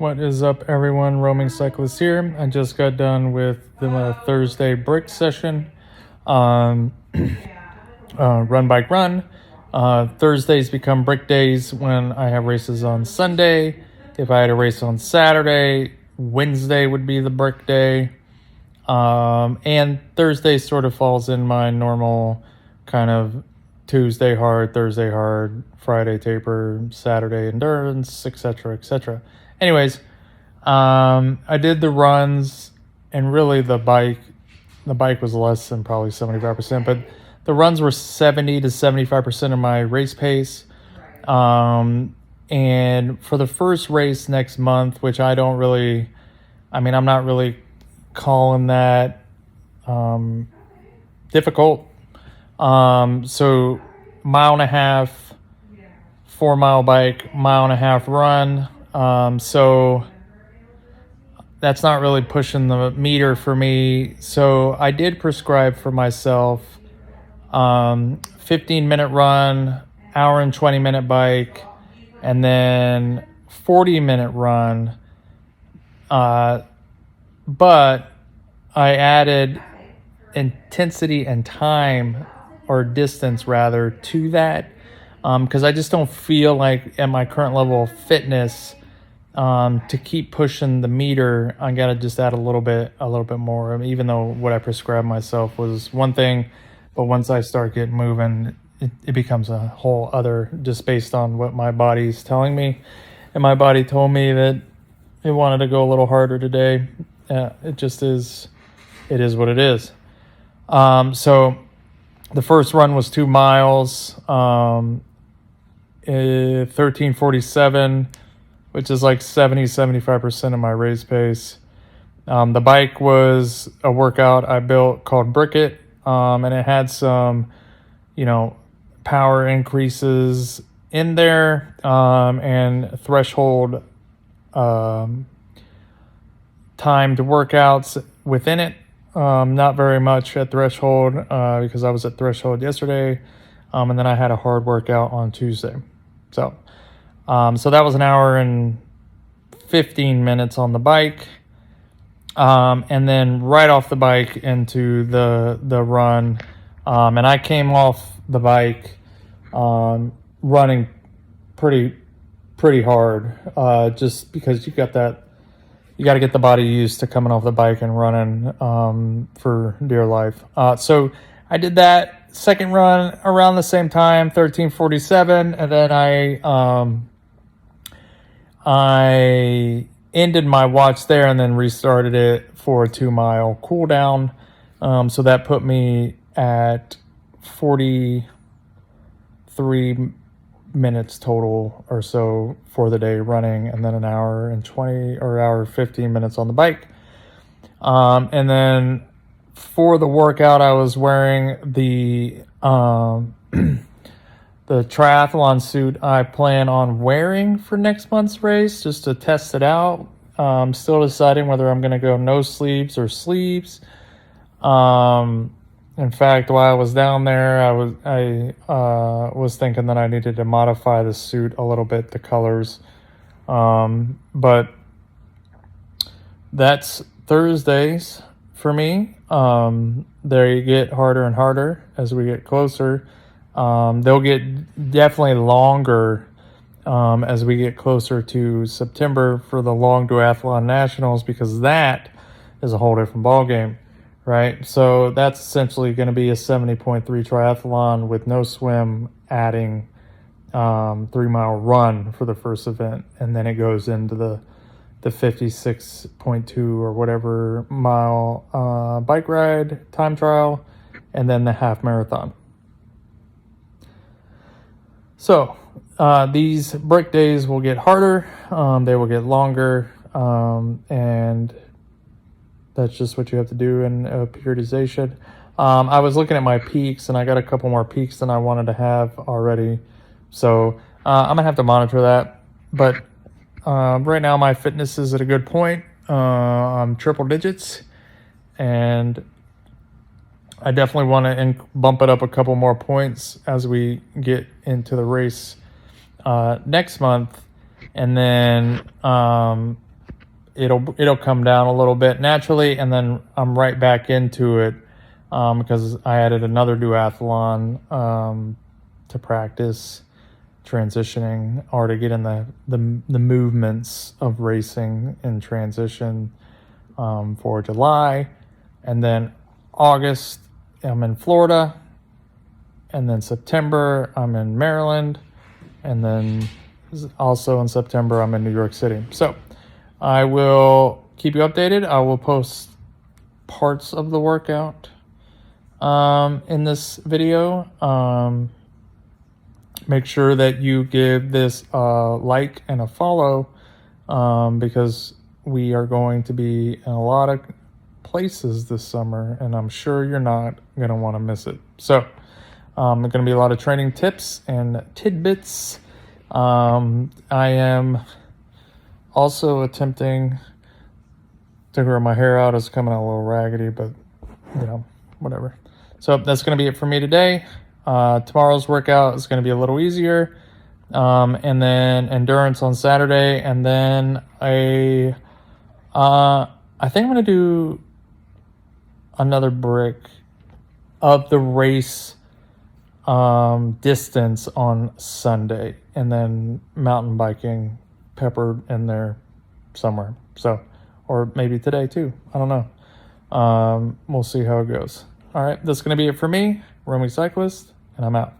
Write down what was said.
What is up, everyone? Roaming Cyclist here. I just got done with the Thursday brick session. Run, bike, run. Thursdays become brick days when I have races on Sunday. If I had a race on Saturday, Wednesday would be the brick day. And Thursday sort of falls in my normal kind of Tuesday hard, Thursday hard, Friday taper, Saturday endurance, etc., etc. Anyways, I did the runs, and really the bike was less than probably 75%, but the runs were 70 to 75% of my race pace. And for the first race next month, which I'm not really calling that difficult. So 1.5 miles, 4 mile bike, 1.5 mile run. So that's not really pushing the meter for me. So I did prescribe for myself 15-minute run, hour and 20-minute bike, and then 40-minute run. But I added intensity and time, or distance rather, to that, because I just don't feel like at my current level of fitness to keep pushing the meter. I gotta just add a little bit more. I mean, even though what I prescribed myself was one thing, but once I start getting moving, it becomes a whole other, just based on what my body's telling me. And my body told me that it wanted to go a little harder today. It just is. It is what it is. So the first run was 2 miles, 13:47, which is like 75% of my race pace. The bike was a workout I built called Bricket, and it had some, power increases in there, and threshold timed workouts within it. Not very much at threshold, because I was at threshold yesterday, and then I had a hard workout on Tuesday. So that was 1 hour and 15 minutes on the bike, and then right off the bike into the run, and I came off the bike running pretty hard, just because you got to get the body used to coming off the bike and running for dear life. So I did that second run around the same time, 13:47, and then I ended my watch there and then restarted it for a 2 mile cool down. So that put me at 43 minutes total or so for the day running, and then 1 hour and 20 or hour 15 minutes on the bike. And then for the workout, I was wearing the the triathlon suit I plan on wearing for next month's race, just to test it out. Still deciding whether I'm going to go no sleeves or sleeves. In fact, while I was down there, I was thinking that I needed to modify the suit a little bit, the colors. But that's Thursdays for me. They get harder and harder as we get closer. They'll get definitely longer as we get closer to September for the long duathlon nationals, because that is a whole different ballgame. Right, so that's essentially going to be a 70.3 triathlon with no swim, adding 3 mile run for the first event, and then it goes into the 56.2 or whatever mile bike ride time trial, and then the half marathon. So these break days will get harder, they will get longer, and that's just what you have to do in periodization. I was looking at my peaks, and I got a couple more peaks than I wanted to have already. So I'm going to have to monitor that. But right now my fitness is at a good point. I'm triple digits. And I definitely want to bump it up a couple more points as we get into the race next month. And then it'll come down a little bit naturally, and then I'm right back into it because I added another duathlon to practice transitioning or to get in the movements of racing in transition for July. And then August I'm in Florida, and then September I'm in Maryland, and then also in September I'm in New York City. So I will keep you updated. I will post parts of the workout in this video. Make sure that you give this a like and a follow because we are going to be in a lot of places this summer, and I'm sure you're not going to want to miss it. So there's going to be a lot of training tips and tidbits. I am also attempting to grow my hair out. It's coming out a little raggedy, but whatever. So that's going to be it for me today. Tomorrow's workout is going to be a little easier, and then endurance on Saturday, and then I think I'm going to do another brick of the race distance on Sunday, and then mountain biking peppered in there somewhere. So, or maybe today too. I don't know. We'll see how it goes. All right, that's going to be it for me, Romy Cyclist, and I'm out.